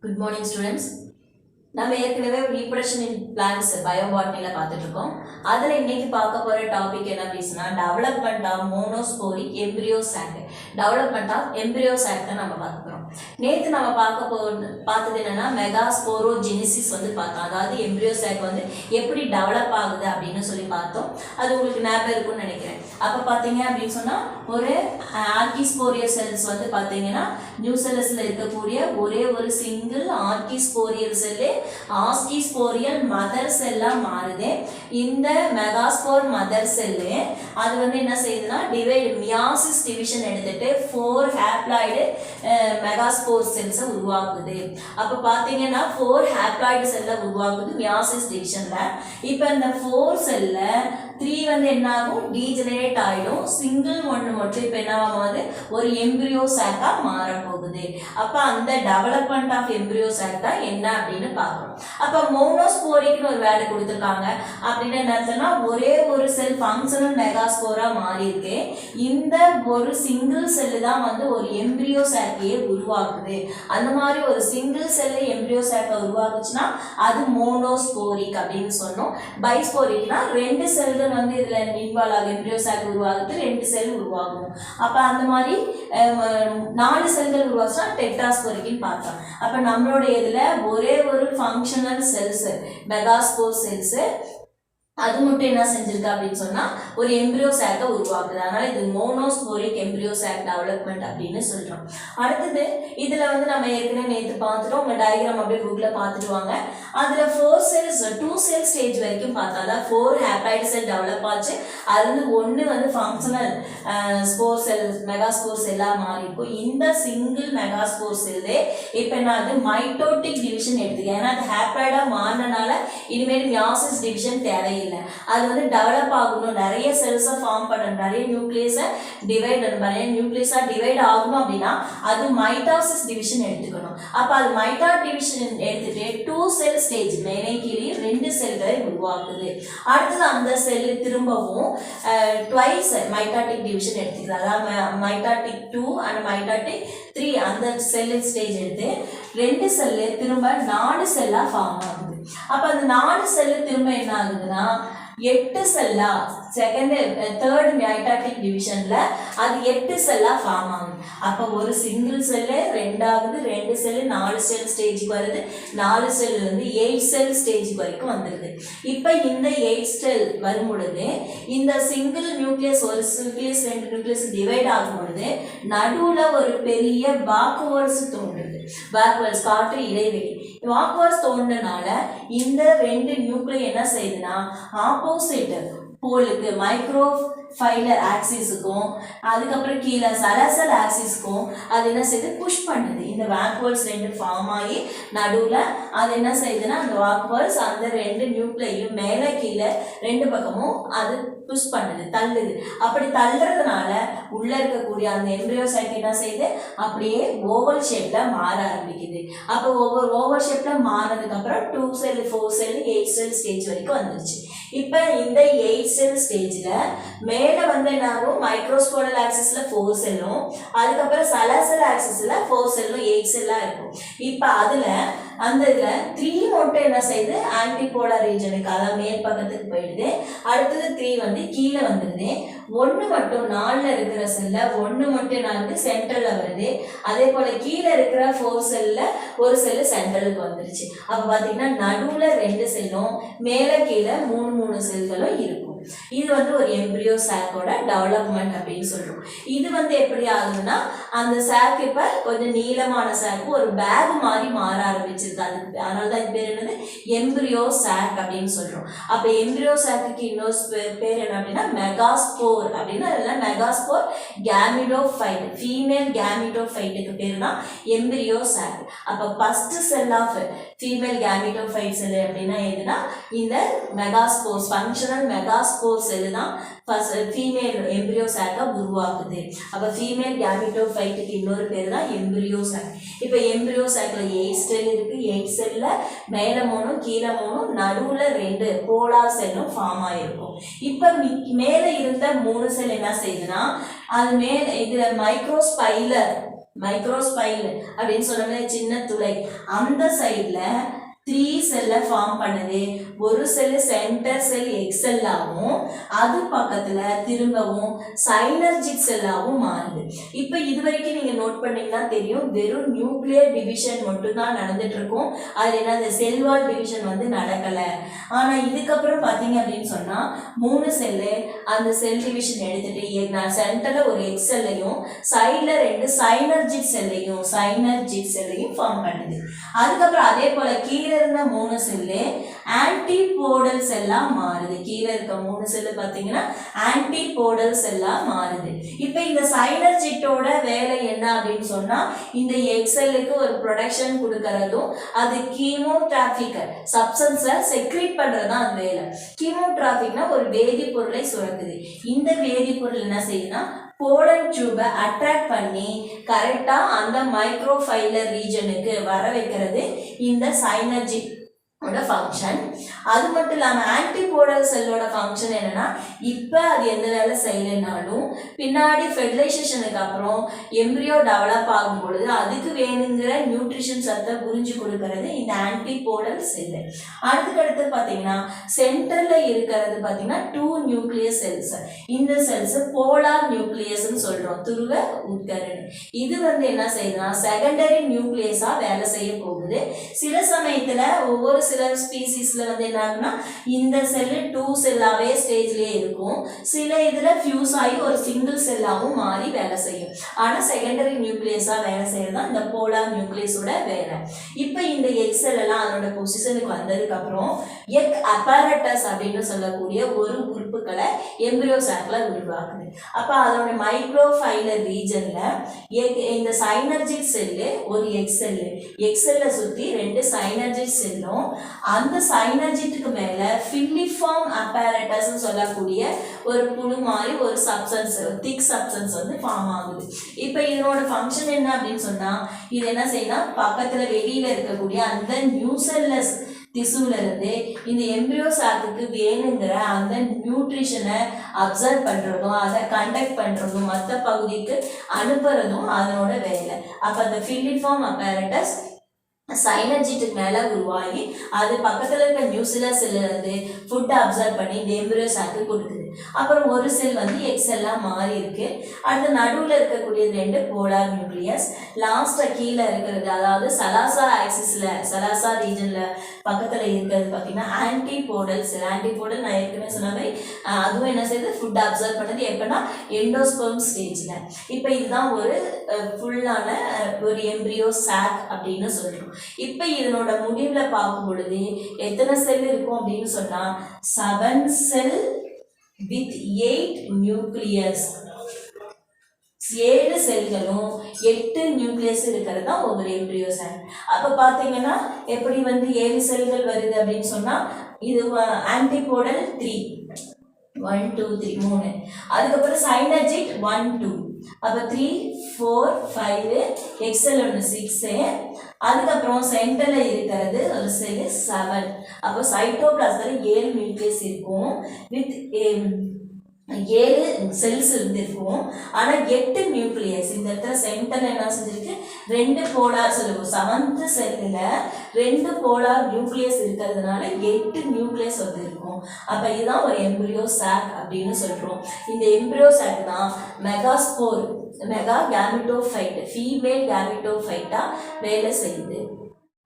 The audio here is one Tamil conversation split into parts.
Good morning, students. நம்ம ஏற்கனவே ரீப்ரொடக்ஷன் இன் பிளான்ட்ஸ் பயோபாட்னில பார்த்துட்டு இருக்கோம். அதில் இன்னைக்கு பார்க்க போகிற டாபிக் என்ன அப்படின்னா development of monosporic embryo sac. Development of embryo sac தான் நம்ம பார்க்க போகிறோம். நேற்று நம்ம பார்த்தது என்னன்னா மெகாஸ்போரோஜெனிசிஸ் பார்த்தோம். அதாவது எம்பிரியோ சாக் எப்படி டெவலப் ஆகுது அப்படின்னு சொல்லி பார்த்தோம். அது உங்களுக்கு ஞாபகம் இருக்கும்னு நினைக்கிறேன். அப்போ பார்த்தீங்க அப்படின்னு சொன்னால் ஒரு ஆர்கிஸ்போரியல் செல்ஸ் பார்த்தீங்கன்னா நியூசெல்லஸில் இருக்கக்கூடிய ஒரே ஒரு சிங்கிள் ஆர்கிஸ்போரியல் செல்லு ஆஸ்கிஸ்போரியல் மதர் செல்லா மாறுது. இந்த மெகாஸ்போர் மதர் செல்லு அது என்ன செய்யுதுன்னா மியாசிஸ் டிவிஷன் எடுத்துட்டு 4 ஹேப்ளாய்டு மெகாஸ்போர் செல்ஸை உருவாக்குது. அப்போ பார்த்தீங்கன்னா 4 ஹேப்ளாய்டு செல்லை உருவாக்குது மியாசிஸ் டிவிஷன்ல. இப்போ இந்த 4 செல்ல 3 என்ன ஆகும், டீஜெனரேட் ஆயிடும். சிங்கிள் ஒன்று மட்டும் இப்போ என்னவாகுது, ஒரு எம்பிரியோ சாக்கா மாறப்போகுது. அப்போ அந்த டெவலப்மெண்ட் ஆஃப் எம்பிரியோ சாக் தான் என்ன அப்படின்னு பார்க்கணும். அப்போ மோனோஸ்போரிக்னு ஒரு வேர்டு கொடுத்துருக்காங்க. அப்படின்னு என்ன, ஒரே ஒரு செல் ஃபங்க்ஷனல் மெகாஸ்போரா மாறி இருக்கு. இந்த ஒரு சிங்கிள் செல்லு தான் ஒரு எம்பிரியோ சாக்கையே உருவாக்குது. அந்த மாதிரி ஒரு சிங்கிள் செல்லு எம்பிரியோ சாக்கை உருவாக்குச்சுன்னா அது மோனோஸ்போரிக் அப்படின்னு சொன்னோம். பைஸ்போரிக்னா 2 செல்கள் இதுல இன்வால்வ் ஆகும். எம்பிரியோ சாக் உருவாகுது, 2 செல் உருவாகும். அப்ப அந்த மாதிரி 4 செல்கள் உருவாச்சுன்னா டெட்ராஸ்போரிக்னு பார்த்தோம். அப்ப நம்மளோட இதுல ஒரே ஒரு ஃபங்க்ஷனல் செல்ஸ் மெகாஸ்போர் செல்ஸ் அது மட்டும் என்ன செஞ்சிருக்கு அப்படின்னு சொன்னா ஒரு எம்பிரியோ சாக்கை உருவாக்குது. அதனால இது மோனோஸ்போரிக் எம்பிரியோ சாக் டெவலப்மெண்ட் அப்படின்னு சொல்றோம். அடுத்தது இதுல நம்ம ஏற்கனவே நேற்று பார்த்துட்டோம். உங்க டயக்ராம் அப்படியே புக்ல பார்த்துட்டு வாங்க. அதுல 4 செல்ஸ் 2 செல் ஸ்டேஜ் வரைக்கும் பார்த்தா அதான் 4 ஹேப்ளாய்டு செல் டெவலப் ஆச்சு. அது ஒன்று ஃபங்க்ஷனல் ஸ்போர் செல் மெகாஸ்போர் செல்லா மாறி இருக்கும். இந்த சிங்கிள் மெகாஸ்போர் செல்லே இப்போ என்ன ஆகுது, மைட்டோட்டிக் டிவிஷன் எடுத்துக்க. ஏன்னா அது ஹேப்ளாய்டா மாறினால இனிமேல் மியாசிஸ் டிவிஷன் தேவையில்லை. அது டெவலப் ஆகணும், நிறைய செல்ஸை ஃபார்ம் பண்ணணும், நிறைய நியூக்ளியஸை டிவைட் ஆகணும் அப்படின்னா அது மைட்டாசிஸ் டிவிஷன் எடுத்துக்கணும். அப்ப அது மைட்டாட் டிவிஷன் எடுத்துட்டு 2 செல் ஸ்டேஜ் மேலே கீழே 2 செல்களை உருவாக்குது. அடுத்தது அந்த செல் திரும்பவும் ட்வைஸ் மைட்டாட்டிக் டிவிஷன் எடுத்துக்கிறது. அதாவது மைட்டாட்டிக் 2 அண்ட் மைட்டாட்டிக் 3 அந்த செல் ஸ்டேஜ் எடுத்து 2 செல்லு திரும்ப 4 செல்லா ஃபார்ம் ஆகுது. அப்ப அந்த 4 செல்லு திரும்ப என்ன ஆகுதுன்னா 8 செல்லா தேர்ட் மைட்டாட்டிக் டிவிஷன்ல அது 8 செல்லா ஃபார்ம் ஆகுது. அப்ப ஒரு சிங்கிள் செல்லு 2 ஆகுது, 2 செல்லு 4 செல் ஸ்டேஜுக்கு வருது, 4 செல் 8 செல் ஸ்டேஜ் வரைக்கும் வந்துருது. இப்ப இந்த 8 செல் வரும் பொழுது இந்த சிங்கிள் நியூக்ளியஸ் ஒரு நியூக்ளியஸ் 2 நியூக்ளியஸ் டிவைட் ஆகும் பொழுது நடுவுல ஒரு பெரிய வாக்குவர்ஸ் தோன்றுது. வாக்குவர்ஸ் காற்று இடைவெளி வாக்குவர்ஸ் தோன்றனால இந்த 2 நியூக்ளியை என்ன செய்யுதுன்னா ஆப்போசிட் போலுக்கு மைக்ரோ ஃபைலர் ஆக்சிஸுக்கும் அதுக்கப்புறம் கீழே சலசல் ஆக்சிஸ்க்கும் அது என்ன செய்யுது, புஷ் பண்ணுது. இந்த வாக்வர்ஸ் 2 ஃபார்ம் ஆகி நடுவில் அது என்ன செய்யுதுன்னா அந்த வாக்வர்ஸ் அந்த 2 நியூக்ளியையும் மேலே கீழே 2 பக்கமும் அது புஷ் பண்ணுது, தள்ளுது. அப்படி தள்ளுறதுனால உள்ள இருக்கக்கூடிய அந்த எம்பிரியோ சாக் என்ன செய்யுது, அப்படியே ஓவல் ஷேப்ல மாற ஆரம்பிக்குது. அப்போ ஒவ்வொரு ஓவல் ஷேப்ல மாறினதுக்கு அப்புறம் 2 செல் 4 செல் 8 செல் ஸ்டேஜ் வரைக்கும் வந்துருச்சு. இப்போ இந்த 8 செல் ஸ்டேஜ்ல மேல என்ன ஆகும், மைக்ரோஸ்போரல் ஆக்சிஸ்ல 4 செல்லும் அதுக்கப்புறம் சலசல் ஆக்சிஸ்ல 4 செல்லும் 8 செல்லா இருக்கும். இப்போ அதுல அந்த இதுல 3 மட்டும் என்ன செய்யுது, ஆன்டிபோலார் ரீஜனுக்கு அதாவது மேல் பக்கத்துக்கு போயிடுது. அடுத்தது 3 கீழே வந்துடுது. 1 மட்டும் 4ல இருக்கிற செல்ல 1 மட்டும் என்ன சென்ட்ரல்ல வருது. அதே போல கீழே இருக்கிற 4 செல்ல ஒரு செல்லு சென்ட்ரலுக்கு வந்துருச்சு. அப்ப பாத்தீங்கன்னா நடுவுல 2 செல்லும் மேலே கீழே 3 செல்களும் இருக்கும். இது ஒரு எம்பிரியோ சாக்கோட டெவலப்மெண்ட் அப்படின்னு சொல்றோம். இது எப்படி ஆகுதுன்னா அந்த சாக் இப்ப கொஞ்சம் நீளமான சாக்கு ஒரு பேக் மாதிரி மாற ஆரம்பிச்சிருக்கு. அதுக்கு அதனாலதான் இது பேர் என்னது, எம்பிரியோ சாக் அப்படின்னு சொல்றோம். அப்ப எம்பிரியோ சாக்கு இன்னொரு பேர் என்ன அப்படின்னா மெகாஸ்போர் அப்படின்னா மெகாஸ்போர் கேமிடோஃபைட், ஃபீமேல் கேமிடோஃபைட்டுக்கு பேர் தான் எம்பிரியோ சாக். அப்ப first cell of female gametophyte cell அப்படின்னா எதுனா இந்த மெகாஸ்போர் ஃபங்க்ஷனல் மெகாஸ்போர் செல் தான் ஃபீமேல் எம்பிரியோ சாக்கை உருவாக்குது. அப்போ ஃபீமேல் கேமிடோஃபைட்டுக்கு இன்னொரு பேர் தான் எம்பிரியோ சாக். இப்போ எம்பிரியோ சாக்கில் 8 செல் இருக்கு. 8 செல்ல மேலே 3 கீழே 3 நடுவில் 2 போலார் செல்லும் ஃபார்ம் ஆகிருக்கும். இப்போ மேலே இருந்த 3 செல் என்ன செய்யுதுன்னா அது மேலே இதில் மைக்ரோஸ்பைலர் மைக்ரோஸ்பைல் அப்படின்னு சொல்லும்போது சின்ன துளை, அந்த சைட்ல 3 செல்லை ஃபார்ம் பண்ணுது. ஒரு செல் சென்டர் செல் எக்ஸெல்லாவும் அது பக்கத்துல திரும்பவும் சைனர்ஜிக் செல்லாவும் மாறுது. இப்போ இது வரைக்கும் நீங்க நோட் பண்ணீங்கன்னா தெரியும், வெறும் நியூக்ளியர் டிவிஷன் மட்டும் தான் நடந்துட்டு இருக்கும். அது என்ன, செல் வால் டிவிஷன் வந்து நடக்கல. ஆனா இதுக்கப்புறம் பாத்தீங்க அப்படின்னு சொன்னா 3 செல்லு அந்த செல் டிவிஷன் எடுத்துட்டு சென்டர்ல ஒரு எக்ஸெல்லையும் சைட்ல 2 சைனர்ஜிக் செல்லையும் ஃபார்ம் பண்ணுது. அதுக்கப்புறம் அதே போல கீழே இருந்த 3 செல்லு ஆன்டிபோடல் செல்லா மாறுது. கீழே இருக்க 3 செல்லு பாத்தீங்கன்னா ஆன்டிபோடல் செல்லா மாறுது. இப்ப இந்த சைனர்ஜிட்டோட வேலை என்ன அப்படின்னு சொன்னா, இந்த எக்ஸெல்லுக்கு ஒரு ப்ரொடக்ஷன் கொடுக்கறதும் அது கீமோட்ராபிக் சப்ஸ்டன்ஸை செக்ரீட் பண்றதுதான் அது வேலை. கீமோட்ராபிக்னா ஒரு வேதிப்பொருளை சுரக்குது. இந்த வேதிப்பொருள் என்ன செய்யுதுன்னா போலன் டியூபை அட்ராக்ட் பண்ணி கரெக்டா அந்த மைக்ரோஃபைலர் ரீஜனுக்கு வர வைக்கிறது இந்த சைனர்ஜிக் ஃபங்க்ஷன். அது மட்டும் இல்லாமல் ஆன்டிபோடல் செல்லோட ஃபங்க்ஷன் என்னன்னா, இப்போ அது எந்த வேலை செய்யலைனாலும் பின்னாடி ஃபெர்டிலைசேஷனுக்கு அப்புறம் எம்ப்ரியோ டெவலப் ஆகும் பொழுது அதுக்கு வேணுங்கிற நியூட்ரிஷன் சத்தை புரிஞ்சு கொடுக்கறது இந்த ஆன்டிபோடல் செல்லு. அடுத்து பார்த்தீங்கன்னா சென்டரில் இருக்கிறது பார்த்தீங்கன்னா 2 நியூக்ளியஸ் செல்ஸ். இந்த செல்ஸ் போலார் நியூக்ளியஸ்ன்னு சொல்கிறோம், துருவ உட்கரணி. இது வந்து என்ன செய்யுதுன்னா செகண்டரி நியூக்ளியஸாக வேலை செய்ய போகுது. சில சமயத்தில் ஒவ்வொரு சில ஸ்பீசிஸ்ல வந்து என்ன ஆகுனா இந்த செல் 2 செல்லாவே ஸ்டேஜ்லயே இருக்கும். சில இதுல ஃபியூஸ் ஆகி ஒரு சிங்கிள் செல்லாவும் மாறி வேலை செய்யும். ஆனா செகண்டரி நியூக்ளியஸா வேலை செய்யறதுதான் இந்த போலார் நியூக்ளியஸோட வேலை. இப்போ இந்த எக்ஸெல் எல்லாம் அதோட பொசிஷனுக்கு வந்ததுக்கு அப்புறம் எக் அப்பரேட்டஸ் அப்படின்னு சொல்லக்கூடிய ஒரு உறுப்புகளை எம்பிரியோ சாக்ல உருவாக்குது. அப்ப அதோட மைக்ரோஃபைலர் ரீஜன்ல இந்த சைனர்ஜிக் செல்லு ஒரு எக்ஸெல்ல சுத்தி 2 சைனர்ஜிக் செல்லும் அந்த சைனர்ஜிட்டுக்கு மேல ஃபில்லிஃபார்ம் அப்பரேட்டஸ் சொல்லக்கூடிய ஒரு புழு மாதிரி ஒரு சப்ஸ்டன்ஸ், திக் சப்ஸ்டன்ஸ் வந்து ஃபார்ம் ஆகுது. இப்போ இதனோட ஃபங்க்ஷன் என்ன அப்படின்னு சொன்னா, இது என்ன செய்யணும், பக்கத்துல வெளியில இருக்கக்கூடிய அந்த நியூசெல்லஸ் திசுல இருந்து இந்த எம்பிரியோ சாக்குக்கு வேணுங்கிற அந்த நியூட்ரிஷனை அப்சர்வ் பண்றதும் அதை கண்டக்ட் பண்றதும் மற்ற பகுதிக்கு அனுப்புறதும் அதனோட வேலை. அப்ப அந்த ஃபில்லிஃபார்ம் அப்பரேட்டஸ் சைனர்ஜிட்டுக்கு மேலே உருவாகி அது பக்கத்தில் இருக்க நியூசிலர் செல்ல இருந்து ஃபுட்டை அப்சர்வ் பண்ணி இந்த எம்பிரியோ சாக்கு கொடுக்குது. அப்புறம் ஒரு செல் வந்து எக்ஸெல்லாம் மாறி இருக்கு. அடுத்து நடுவில் இருக்கக்கூடிய 2 போலார் நியூக்ளியஸ், லாஸ்ட்ல கீழே இருக்கிறது அதாவது சலாசா ஆக்சிஸ்ல சலாசா ரீஜன்ல பக்கத்தில் இருக்கிறது பார்த்தீங்கன்னா ஆன்டிபோடல் செல். ஆன்டிபோடல் நான் ஏற்கனவே சொன்ன மாதிரி அதுவும் என்ன செய்யுது, ஃபுட் அப்சர்வ் பண்ணது எப்படின்னா எண்டோஸ்பெர்ம் ஸ்டேஜில். இப்போ இதுதான் ஒரு ஃபுல்லான ஒரு எம்பிரியோ சாக் அப்படின்னு சொல்றோம். இப்போ இதனோட முடிவில் பார்க்கும் பொழுது எத்தனை செல் இருக்கும் அப்படின்னு சொன்னா 7 செல் வித் 8 நியூக்ளியஸ். 7 செல்களும் 8 நியூக்ளியஸ் இருக்கிறது தான் ஒவ்வொரு எம்பிரியோ சாக். அப்ப பாத்தீங்கன்னா எப்படி வந்து 7 செல்கள் வருது அப்படின்னு சொன்னா இது ஆன்டிபோடல் 3 1 2 3 3, அதுக்கப்புறம் சைனர்ஜிட் 1 2, அப்ப 3 4 5, எக்ஸெல் 6, அதுக்கப்புறம் சென்டர்ல இருக்கிறது ஒரு செல் 7. அப்போ சைட்டோபிளாஸ்ம்ல 7 நியூக்ளியஸ் இருக்கும் வித் 7 செல்ஸ் இருந்திருக்கும். ஆனா 8 நியூக்ளியஸ் இந்த இடத்துல சென்டர்ல என்ன செஞ்சிருக்கு, 2 போலார் சொல்லுவோம். 7th செல்லுல 2 போலார் நியூக்ளியஸ் இருக்கிறதுனால 8 நியூக்ளியஸ் வந்து இருக்கும். அப்ப இதுதான் ஒரு எம்பிரியோ சாக் அப்படின்னு சொல்றோம். இந்த எம்பிரியோ சாக் தான் மெகாஸ்போர், மெகா கேமிட்டோஃபைட், ஃபீமேல் கேமிட்டோஃபைட்டா வேலை செய்யுது.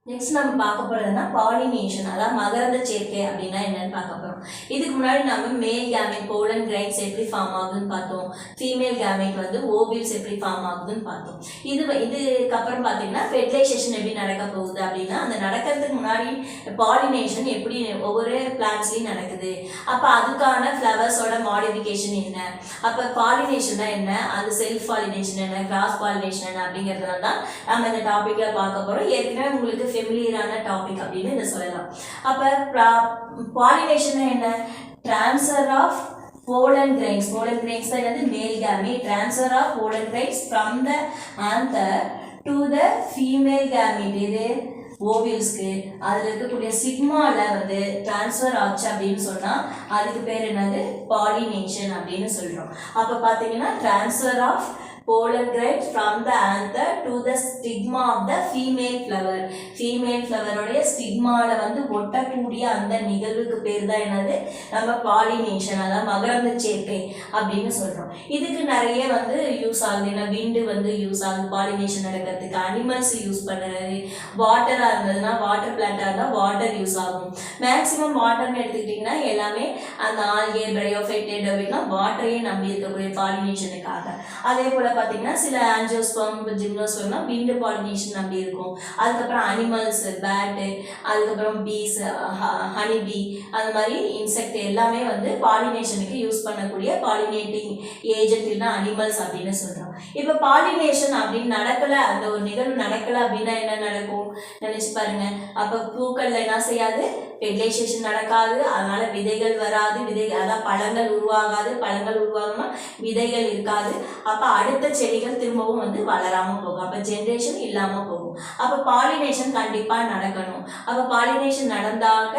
நெக்ஸ்ட் நம்ம பார்க்க போறதுன்னா பாலினேஷன், அதாவது மகரந்த சேர்க்கை அப்படின்னா என்னன்னு பார்க்க போறோம். இதுக்கு முன்னாடி நம்ம மேல் கேமெட் போலன் கிரைன்ஸ் எப்படி ஃபார்ம் ஆகுதுன்னு பார்த்தோம். ஃபீமேல் கேமெட் வந்து ஓவில்ஸ் எப்படி ஃபார்ம் ஆகுதுன்னு பார்த்தோம். இதுக்கப்புறம் பார்த்தீங்கன்னா ஃபெர்டிலைசேஷன் எப்படி நடக்க போகுது அப்படின்னா, அந்த நடக்கிறதுக்கு முன்னாடி பாலினேஷன் எப்படி ஒவ்வொரு பிளான்ட்ஸ்லையும் நடக்குது. அப்போ அதுக்கான ஃப்ளவர்ஸோட மாடிஃபிகேஷன் என்ன, அப்போ பாலினேஷன்னா என்ன, அது செல்ஃப் பாலினேஷன் என்ன, கிராஸ் பாலினேஷன் என்ன அப்படிங்கிறதுனால தான் நம்ம இந்த டாப்பிக்கை பார்க்க போறோம். ஏற்கனவே உங்களுக்கு ஃபெமிலியரான டாபிக் அப்படின்னு இதை சொல்லலாம். அப்போ பாலினேஷன் என்ன, டிரான்ஸ்ஃபர் ஆஃப் pollen grains தான் வந்து மேல் gamete, transfer of pollen grains from the anther to the female gamete. இது ஓவியல்ஸ்க்கு அதில் இருக்கக்கூடிய சிக்மால வந்து டிரான்ஸ்ஃபர் ஆச்சு அப்படின்னு சொன்னா அதுக்கு பேர் என்னது, பாலினேஷன் அப்படின்னு சொல்றோம். அப்போ பார்த்தீங்கன்னா transfer of pollen grains from the anther to the stigma of the female flower. Female flower உடைய ஸ்டிக்மால வந்து ஒட்டக்கூடிய அந்த நிகழ்வுக்கு பேர் தான் என்னது, நம்ம பாலினேஷன், அதாவது மகரந்த சேர்க்கை அப்படின்னு சொல்றோம். இதுக்கு நிறைய வந்து யூஸ் ஆகுது. ஏன்னா விண்டு வந்து யூஸ் ஆகுது பாலினேஷன் நடக்கிறதுக்கு, அனிமல்ஸ் யூஸ் பண்ணுறது, வாட்டரா இருந்ததுன்னா வாட்டர் பிளான்டா இருந்தால் வாட்டர் யூஸ் ஆகும். மேக்சிமம் வாட்டர்னு எடுத்துக்கிட்டிங்கன்னா எல்லாமே அந்த ஆல்கே, பிரையோஃபைட் அப்படின்னா வாட்டரையே நம்பி இருக்கக்கூடிய பாலினேஷனுக்காக. அதே போல் பார்த்தீங்கன்னா சில ஆஞ்சியோஸ்பர்ம், ஜிம்னோஸ்பர்ம்னா விண்டு பாலினேஷன் நம்பி இருக்கும். அதுக்கப்புறம் அனிமல்ஸ், பேட்டு, அதுக்கப்புறம் பீஸ், ஹனி பீ, அது மாதிரி இன்செக்ட் எல்லாமே வந்து பாலினேஷனுக்கு யூஸ் பண்ணக்கூடிய பாலினேட்டிங் ஏஜென்ட் இல்லைன்னா அனிமல்ஸ் அப்படின்னு சொல்கிறோம். இப்போ பாலினேஷன் அப்படின்னு நடக்கலை, அந்த ஒரு நிகழ்வு நடக்கலை அப்படின்னா என்ன நடக்கும் நினச்சி பாருங்க. அப்போ பூக்கள்ல என்ன செய்யாது, ஃபெர்டிலைசேஷன் நடக்காது, அதனால விதைகள் வராது, விதைகள் அதான் பழங்கள் உருவாகாது, பழங்கள் உருவாகணும்னா விதைகள் இருக்காது. அப்போ அடுத்த செடிகள் திரும்பவும் வந்து வளராமல் போகும், அப்போ ஜென்ரேஷன் இல்லாமல் போகும். அப்போ பாலினேஷன் கண்டிப்பாக நடக்கணும். அப்போ பாலினேஷன் நடந்தாக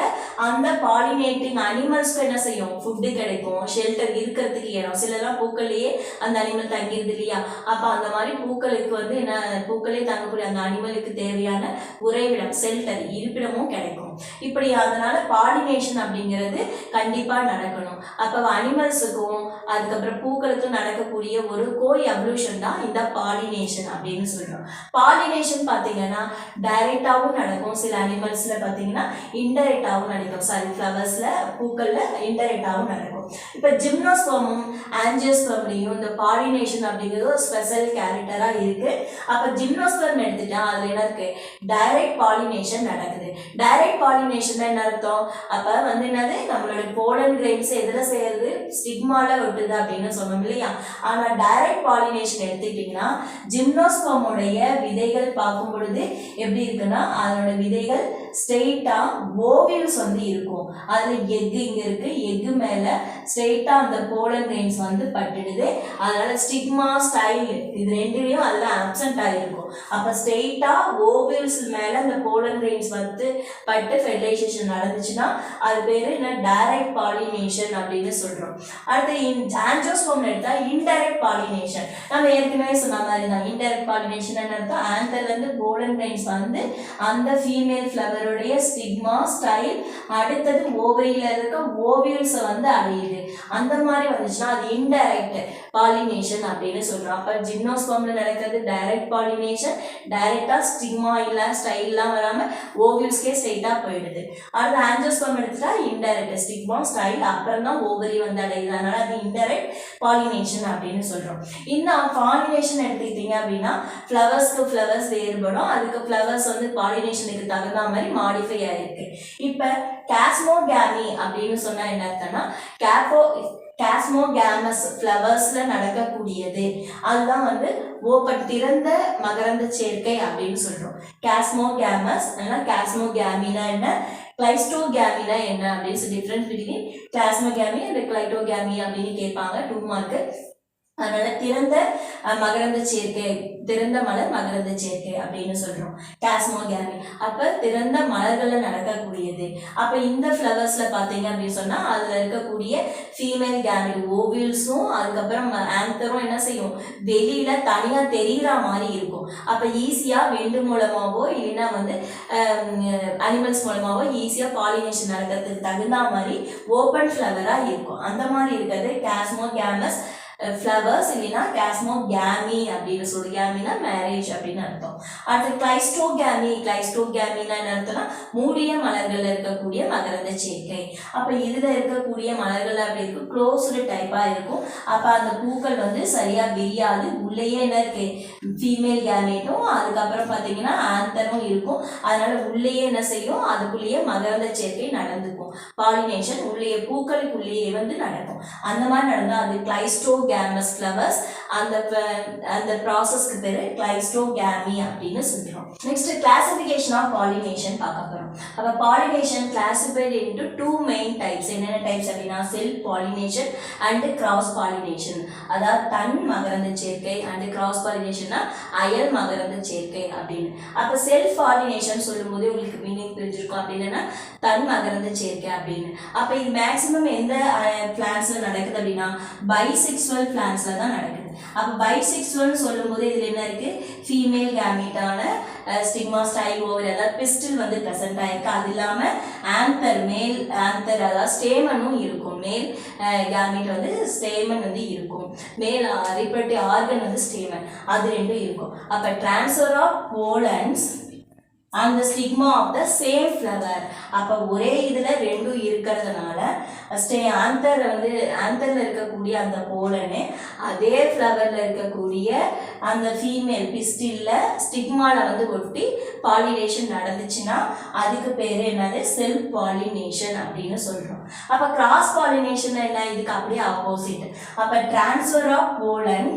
அந்த பாலினேட்டிங் அனிமல்ஸ்க்கு என்ன செய்யும், ஃபுட்டு கிடைக்கும், ஷெல்டர் இருக்கிறதுக்கு இடம். சிலலாம் பூக்கள்லேயே அந்த அனிமல் தங்கிடுது இல்லையா, அப்போ அந்த மாதிரி பூக்களுக்கு வந்து என்ன, பூக்களே தங்கக்கூடிய அந்த அனிமலுக்கு தேவையான உறைவிடம், ஷெல்டர், இருப்பிடமும் கிடைக்கும். இப்படி அதனால பாலினேஷன் அப்படிங்கிறது கண்டிப்பா நடக்கணும். அப்ப அனிமல்ஸுக்கும் அதுக்கப்புறம் பூக்களுக்கும் நடக்கக்கூடிய ஒரு கோ எவல்யூஷன் தான் இந்த பாலினேஷன் அப்படின்னு சொல்றோம். பாலினேஷன் பாத்தீங்கன்னா டைரக்டாவும் நடக்கும், சில அனிமல்ஸ்ல பாத்தீங்கன்னா இன்டைரக்டாவும் நடக்கும். சாரி, ஃப்ளவர்ஸ்ல, பூக்கள்ல இன்டைரக்டாவும் நடக்கும். இப்ப ஜிம்னோஸ்பர்மும் ஆஞ்சியோஸ்பர்ம்லையும் இந்த பாலினேஷன் அப்படிங்கிறது ஒரு ஸ்பெஷல் கேரக்டரா இருக்கு. அப்ப ஜிம்னோஸ்பர்ம் எடுத்துட்டா அதுல என்ன இருக்கு, டைரக்ட் பாலினேஷன் நடக்குது. டைரக்ட் பாலினேஷன் என்ன அர்த்தம், அப்ப வந்து என்னது, நம்மளோட போலன் கிரெயின்ஸ் எதுல செய்யறது, ஸ்டிக்மால ஒட்டுது அப்படின்னு சொன்னோம் இல்லையா. ஆனா டைரக்ட் பாலினேஷன் எடுத்துக்கிட்டீங்கன்னா ஜிம்னோஸ்பர்முடைய விதைகள் பார்க்கும் பொழுது எப்படி இருக்குன்னா, அதனோட விதைகள் ஸ்ட்ரெயிட்டா ஓவியல்ஸ் வந்து இருக்கும். அதுல எக்கு இங்க இருக்கு, எக்கு மேல ஸ்ட்ரெயிட்டா அந்த போலன் கிரெயின்ஸ் வந்து பட்டுடுது. அதனால ஸ்டிக்மா, ஸ்டைல் இது ரெண்டுலயும் அதுல அப்சென்ட் ஆகிருக்கும். அப்ப ஸ்ட்ரெயிட்டா ஓவியல்ஸ் மேல அந்த போலன் கிரெயின்ஸ் வந்து பட்டு ஃபெர்டிலைசேஷன் நடந்துச்சுன்னா அது பேரு என்ன, டைரக்ட் பாலினேஷன் அப்படின்னு சொல்றோம். அடுத்து ஆஞ்சியோஸ்பர்ம் எடுத்தா இன்டைரக்ட் பாலினேஷன். நம்ம ஏற்கனவே சொன்ன மாதிரி தான். இன்டைரக்ட் பாலினேஷன் அர்த்தம், ஆந்தர்ல இருந்து போலன் கிரெயின்ஸ் வந்து அந்த ஃபீமேல் ஃப்ளவருடைய ஸ்டிக்மா, ஸ்டைல், அடுத்தது ஓவையில இருக்க ஓவியல்ஸ் வந்து அடையுது. அந்த மாதிரி வந்துச்சுன்னா அது இன்டைரக்ட் பாலினேஷன் அப்படின்னு சொல்றோம். அப்ப ஜிம்னோஸ்பர்ம்ல நடக்கிறது டைரக்ட் பாலினேஷன், டைரக்டா ஸ்டிக்மா இல்ல ஸ்டைல் எல்லாம் வராம ஓவியல்ஸ்க்கே ஸ்ட்ரெயிட்டா போயிடுது. அடுத்து ஆஞ்சியோஸ்பர்ம் எடுத்துட்டா இன்டைரக்ட், ஸ்டிக்மா, ஸ்டைல், அப்புறம் தான் ஓவரி வந்து அடையுது. அதனால அது இன்டைரக்ட் பாலினேஷன் அப்படின்னு சொல்றோம். இந்த பாலினேஷன் எடுத்துக்கிட்டீங்க அப்படின்னா ஃப்ளவர்ஸ்க்கு ஃப்ளவர்ஸ் வேறுபடும், அதுக்கு ஃப்ளவர்ஸ் வந்து பாலினேஷனுக்கு தகுந்த மாதிரி மாடிஃபை ஆயிருக்கு. இப்ப காஸ்மோகாமி அப்படின்னு சொன்னா என்ன அர்த்தம்னா, காஸ்மோகாமஸ் ஃப்ளவர்ஸ்ல நடக்கக்கூடியது, அதுதான் வந்து ஓப்பன், திறந்த மகரந்த சேர்க்கை அப்படின்னு சொல்றோம். காஸ்மோகாமஸ், காஸ்மோகாமினா என்ன, கிளைஸ்டோகாமினா என்ன அப்படின்னு டிஃபரன்ஸ் பிட்வீன் காஸ்மோகாமி அண்ட் கிளைஸ்டோகாமி அப்படின்னு கேட்பாங்க 2 மார்க்கு. அதனால திறந்த மகரந்த சேர்க்கை, திறந்த மலர் மகரந்த சேர்க்கை அப்படின்னு சொல்றோம் காஸ்மோகாமி. அப்ப திறந்த மலர்கள்ல நடக்கக்கூடியது. அப்ப இந்த ஃப்ளவர்ஸ்ல பாத்தீங்க அப்படின்னு சொன்னா அதுல இருக்கக்கூடிய ஃபீமேல் கேமிட் ஓவியல்ஸும் அதுக்கப்புறம் ஆந்தரும் என்ன செய்யும், வெளியில தனியா தெரிகிற மாதிரி இருக்கும். அப்ப ஈஸியா வெண்டு மூலமாவோ இல்லைன்னா வந்து அனிமல்ஸ் மூலமாவோ ஈஸியா பாலினேஷன் நடக்கிறதுக்கு தகுந்த மாதிரி ஓப்பன் ஃப்ளவரா இருக்கும். அந்த மாதிரி இருக்கிறது காஸ்மோகாமஸ் ஃப்ளவர்ஸ், இல்லைன்னா காஸ்மோகாமி அப்படின்னு சொல்லி, கேமினா மேரேஜ் அப்படின்னு அர்த்தம். அடுத்து கிளைஸ்டோகாமி, கிளைஸ்டோகாமினா என்ன அர்த்தம்னா மூடிய மலர்கள்ல இருக்கக்கூடிய மகரந்த சேர்க்கை. அப்ப இதுல இருக்கக்கூடிய மலர்கள் அப்படி இருக்கும், க்ளோஸ்டு டைப்பா இருக்கும். அப்ப அந்த பூக்கள் வந்து சரியா விரியாது, உள்ளேயே என்ன இருக்கு, ஃபீமேல் கேமேட்டும் அதுக்கப்புறம் பாத்தீங்கன்னா ஆந்தரும் இருக்கும். அதனால உள்ளேயே என்ன செய்யும், அதுக்குள்ளேயே மகரந்த சேர்க்கை நடந்துக்கும், பாலினேஷன் உள்ளேயே பூக்களுக்குள்ளேயே வந்து நடக்கும். அந்த மாதிரி நடந்தா அது கிளைஸ்டோகாமஸ் ஃப்ளவர்ஸ். அந்த ப்ராசஸ்க்கு பேரு கிளைஸ்டோகாமி அப்படின்னு சொல்றோம். நெக்ஸ்ட் கிளாசிஃபிகேஷன் ஆஃப் பாலினேஷன் பார்க்க போறோம். அப்ப pollination classified into 2 main types. என்னென்ன டைப்ஸ் அப்படின்னா self pollination and cross pollination. அதாவது தன் மகரந்த சேர்க்கை, அண்ட் கிராஸ் பாலினேஷன்னா அயல் மகரந்த சேர்க்கை அப்படின்னு. அப்ப செல்ஃப் பாலினேஷன் சொல்லும் போது உங்களுக்கு மீனிங் தெரிஞ்சிருக்கும். அப்படின்னா தன் மகரந்த சேர்க்கை அப்படின்னு. அப்ப இது மேக்சிமம் எந்த பிளான்ட்ஸ்ல நடக்குது அப்படின்னா பைசெக்சுவல் பைசெக்சுவல் பிளான்ட்ஸ்ல தான் நடக்குது. அப்போ பைசெக்சுவல்னு சொல்லும்போது இதில் என்ன இருக்கு, ஃபீமேல் கேமீட்டான ஸ்டிக்மா ஸ்டைல் ஓவரி அதாவது பிஸ்டில் வந்து ப்ரெசென்ட் ஆயிருக்கு. அது இல்லாமல் ஆந்தர் மேல் ஆந்தர் அதாவது ஸ்டேமனும் இருக்கும். மேல் கேமீட் வந்து ஸ்டேமன் வந்து இருக்கும். மேல் ரிப்ரடக்டிவ் ஆர்கன் வந்து ஸ்டேமன், அது ரெண்டும் இருக்கும். அப்போ transfer of pollens on the stigma of the same flower. அப்போ ஒரே இதில் ரெண்டும் இருக்கிறதுனால ஆந்தரில் இருக்கக்கூடிய அந்த போலனு அதே ஃப்ளவரில் இருக்கக்கூடிய அந்த ஃபீமேல் பிஸ்டிலில் ஸ்டிக்மாவில் வந்து ஒட்டி பாலினேஷன் நடந்துச்சுன்னா அதுக்கு பேர் என்னது, செல்ஃப் பாலினேஷன் அப்படின்னு சொல்கிறோம். அப்போ கிராஸ் பாலினேஷன் என்ன, இதுக்கு அப்படியே ஆப்போசிட். அப்போ transfer of pollen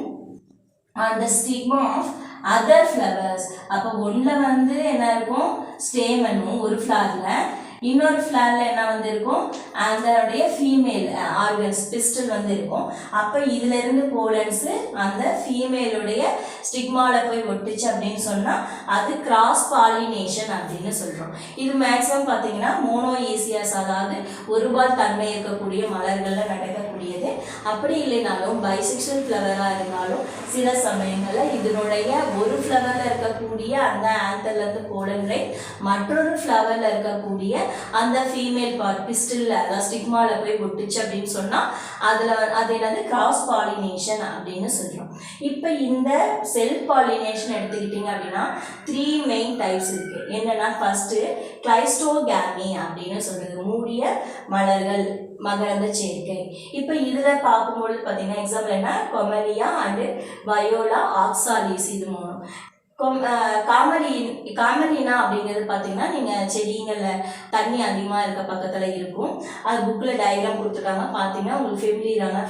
on the stigma of other flowers. அப்போ ஒன்றில் வந்து என்ன இருக்கும், ஸ்டேமனும் ஒரு ஃப்ளவரில், இன்னொரு ஃப்ளவரில் என்ன வந்து இருக்கும், அதனுடைய ஃபீமேல் ஆர்கன்ஸ் பிஸ்டல் வந்து இருக்கும். அப்போ இதுல இருந்து போலன்ஸு அந்த ஃபீமேலுடைய ஸ்டிக்மாவில் போய் ஒட்டுச்சு அப்படின்னு சொன்னால் அது கிராஸ் பாலினேஷன் அப்படின்னு சொல்கிறோம். இது மேக்ஸிமம் பார்த்தீங்கன்னா மோனோஈசியஸ் அதாவது ஒருபால் தன்மை இருக்கக்கூடிய மலர்களில் நடக்கக்கூடியது. அப்படி இல்லைனாலும் பைசெக்சுவல் ஃப்ளவராக இருந்தாலும் சில சமயங்களில் இதனுடைய ஒரு ஃப்ளவரில் இருக்கக்கூடிய அந்த ஆந்தர்லேருந்து போலன் ரைட் மற்றொரு ஃப்ளவரில் இருக்கக்கூடிய அந்த ஃபீமேல் பார்ட் பிஸ்டில் அதாவது ஸ்டிக்மாவில் போய் ஒட்டுச்சு அப்படின்னு சொன்னால் அது என்னது கிராஸ் பாலினேஷன் அப்படின்னு சொல்கிறோம். இப்போ இந்த செல்ஃப் பாலினேஷன் எடுத்துக்கிட்டிங்க அப்படின்னா 3 மெயின் டைப்ஸ் இருக்குது. என்னென்னா ஃபஸ்ட்டு கிளைஸ்டோகேமி அப்படின்னு சொல்கிறது, மூடிய மலர்கள் மகரந்த சேர்க்கை. இப்போ இதில் பார்க்கும்போது பார்த்தீங்கன்னா எக்ஸாம்பிள் என்ன, கொமலியா அண்டு வயோலா ஆக்சாலிஸ், இது மூணும். காமலினா அப்படிங்கிறது பார்த்தீங்கன்னா நீங்கள் செடிங்களில் தண்ணி அதிகமாக இருக்க பக்கத்தில் இருக்கும். அது புக்கில் டயக்ராம் கொடுத்துருக்காங்க, பார்த்தீங்கன்னா உங்களுக்கு ஃபெமிலியரான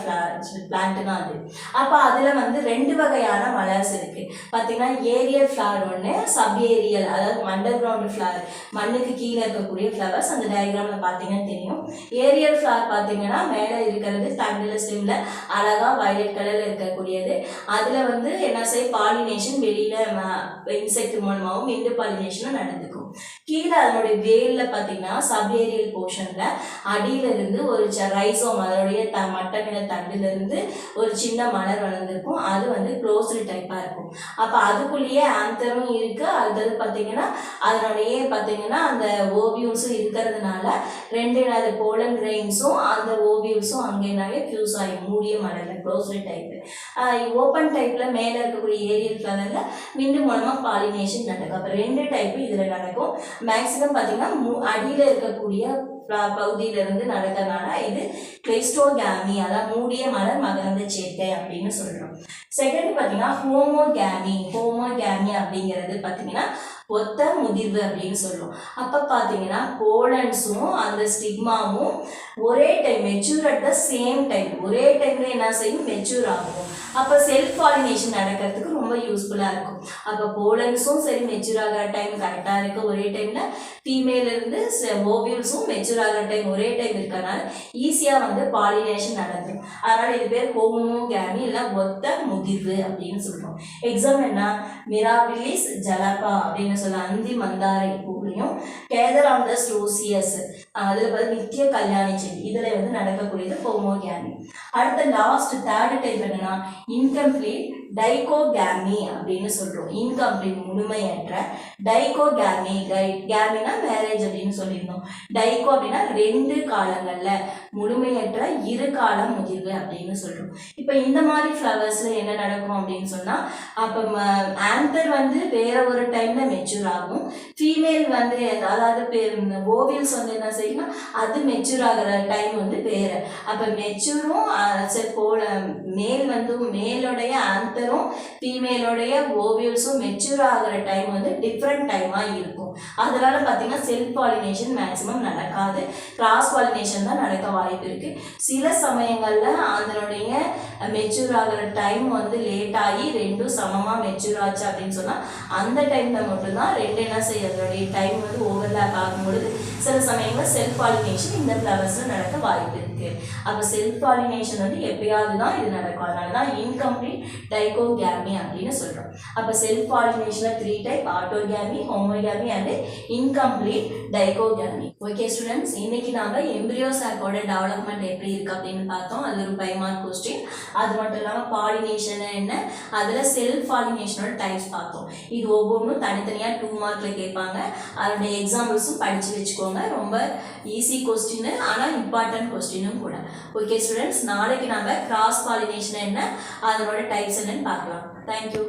பிளான்ட்டுனா அது. அப்போ அதில் வந்து 2 வகையான மலர்ஸ் இருக்குது. பார்த்தீங்கன்னா ஏரியல் ஃப்ளவர் ஒன்று, சப் ஏரியல் அதாவது அண்டர் கிரவுண்ட் ஃப்ளவர், மண்ணுக்கு கீழே இருக்கக்கூடிய ஃப்ளவர்ஸ். அந்த டயக்ராமில் பார்த்தீங்கன்னா தெரியும். ஏரியல் ஃப்ளவர் பார்த்தீங்கன்னா மேலே இருக்கிறது தண்டில் ஸ்டெம்மில் அழகாக வயலட் கலரில் இருக்கக்கூடியது. அதில் வந்து என்ன செய்ய பாலினேஷன் வெளியில் இன்செக்ட் மூலமாகவும் இன்டர் பாலினேஷனும் நடந்துக்கும். கீழே அதனுடைய வேலில் பார்த்தீங்கன்னா சப்ஏரியல் போர்ஷனில் அடியிலிருந்து ஒரு ரைசோம் அதனுடைய மட்டநில தண்டிலிருந்து ஒரு சின்ன மலர் வளர்ந்துருக்கும். அது வந்து க்ளோஸ்டு டைப்பாக இருக்கும். அப்போ அதுக்குள்ளேயே ஆந்தரும் இருக்குது. அடுத்தது பார்த்தீங்கன்னா அதனுடைய பார்த்தீங்கன்னா அந்த ஓவியூல்ஸும் இருக்கிறதுனால 2 போலன் கிரெயின்ஸும் அந்த ஓவியூல்ஸும் அங்கே நிறைய ஃபியூஸ் ஆகி மூடிய மலர்கள் க்ளோஸ்டு டைப்பு. ஓப்பன் டைப்பில் மேலே இருக்கக்கூடிய ஏரியல் ஃப்ளவரில் விண்டு மூலமாக பாலினேஷன் நடக்கும். அப்போ 2 டைப்பு இதில் நடக்கும். மேக்ஸிமம் பார்த்தீங்கன்னா அடியில் இருக்கக்கூடிய பகுதியிலிருந்து நடக்கிறதுனால இது கிளைஸ்டோகேமி அதாவது மூடிய மலர் மகரந்த சேர்க்கை அப்படின்னு சொல்கிறோம். செகண்ட் பார்த்தீங்கன்னா ஹோமோகேமி அப்படிங்கிறது பார்த்தீங்கன்னா ஒத்த முதிர்வு அப்படின்னு சொல்லுவோம். அப்போ பார்த்தீங்கன்னா போலன்ஸும் அந்த ஸ்டிக்மாவும் ஒரே time mature at the same time, ஒரே டைம்ல என்ன செய்யும், மெச்சூர் ஆகும். அப்போ செல்ஃப் பாலினேஷன் நடக்கிறதுக்கு ரொம்ப யூஸ்ஃபுல்லாக இருக்கும். அப்போ போலன்ஸும் சரி மெச்சூர் ஆகிற டைம் கரெக்டாக இருக்குது, ஒரே டைமில் ஃபீமேலேருந்து ஓவியல்ஸும் மெச்சூர் ஆகிற டைம் ஒரே டைம் இருக்கிறதுனால ஈஸியாக வந்து பாலினேஷன் நடந்துடும். அதனால் இது பேர் ஹோமோகேமி இல்லை ஒத்த முதிர்வு அப்படின்னு சொல்கிறோம். எக்ஸாம் என்ன, மிராபிலிஸ் ஜலபா அப்படின்னு சொல்ல அந்தி மந்தாரை பூலையும் கேதராண்டஸ் ரோசியஸ் அதில் வந்து நித்திய கல்யாணி செடி இதில் வந்து நடக்கக்கூடியது ஹோமோகேமி. அடுத்த லாஸ்ட் தேர்ட் டைப் என்னன்னா இன்கம்ப்ளீட் டைகோகேமி அப்படின்னு சொல்கிறோம். இன்கம்ப்ளீட் முழுமையற்ற, டைகோகேமி கேமினா மேரேஜ் அப்படின்னு சொல்லியிருந்தோம். டைகோ அப்படின்னா 2 காலங்களில், முழுமையற்ற 2 காலம் முதிர்வு அப்படின்னு சொல்கிறோம். இப்போ இந்த மாதிரி ஃப்ளவர்ஸில் என்ன நடக்கும் அப்படின்னு சொன்னால் அப்போ ஆந்தர் வந்து வேற ஒரு டைமில் மெச்சூர் ஆகும். ஃபீமேல் வந்து அதாவது ஓவியல்ஸ் வந்து என்ன செய்யணும், அது மெச்சூர் ஆகிற டைம் வந்து வேறு. அப்போ மெச்சூரும் போல மேல் வந்து மேலோடைய ஆந்தரும் ஃபீமேலோடைய ஓவியல்ஸும் மெச்சூர் ஆகிற டைம் வந்து டிஃப்ரெண்ட் டைமாக இருக்கும். அதனால பார்த்தீங்கன்னா செல்ஃப் பாலினேஷன் மேக்ஸிமம் நடக்காது, கிராஸ் பாலினேஷன் தான் நடக்க வாய்ப்பு இருக்குது. சில சமயங்களில் அதனுடைய மெச்சூர் ஆகிற டைம் வந்து லேட் ஆகி 2ம் சமமாக மெச்சூர் ஆச்சு அப்படின்னு சொன்னால் அந்த டைமில் மட்டும்தான் 2 என்ன செய்ய அதனுடைய டைம் வந்து ஓவர்லேப் ஆகும்பொழுது சில சமயங்களில் செல்ஃப் பாலினேஷன் இந்த ஃப்ளவர்ஸில் நடக்க வாய்ப்பு இருக்குது. இருக்கு. அப்போ செல்ஃப் பாலினேஷன் வந்து எப்பயாவது தான் இது நடக்கும். அதனால தான் இன்கம்ப்ளீட் டைகோகேமி அப்படின்னு சொல்றோம். அப்போ செல்ஃப் பாலினேஷன்ல 3 type: autogamy, homogamy and incomplete dichogamy. Okay students, இன்னைக்கு நாம எம்பிரியோ சாக்கோட டெவலப்மெண்ட் எப்படி இருக்கு அப்படின்னு பார்த்தோம். அது ஒரு 5 மார்க் கொஸ்டின். அது மட்டும் இல்லாமல் பாலினேஷன் என்ன, அதில் செல்ஃப் பாலினேஷனோட டைப்ஸ் பார்த்தோம். இது ஒவ்வொன்றும் தனித்தனியாக 2 மார்க்ல கேட்பாங்க. அதோடைய எக்ஸாம்பிள்ஸும் படிச்சு வச்சுக்கோங்க. ரொம்ப ஈஸி கொஸ்டின், ஆனால் இம்பார்ட்டன்ட் கொஸ்டினும் கூட. ஓகே ஸ்டூடெண்ட்ஸ், நாளைக்கு நாம கிராஸ் பாலினேஷன் என்ன, அதனோட டைப்ஸ் என்னன்னு பார்க்கலாம். தேங்க்யூ.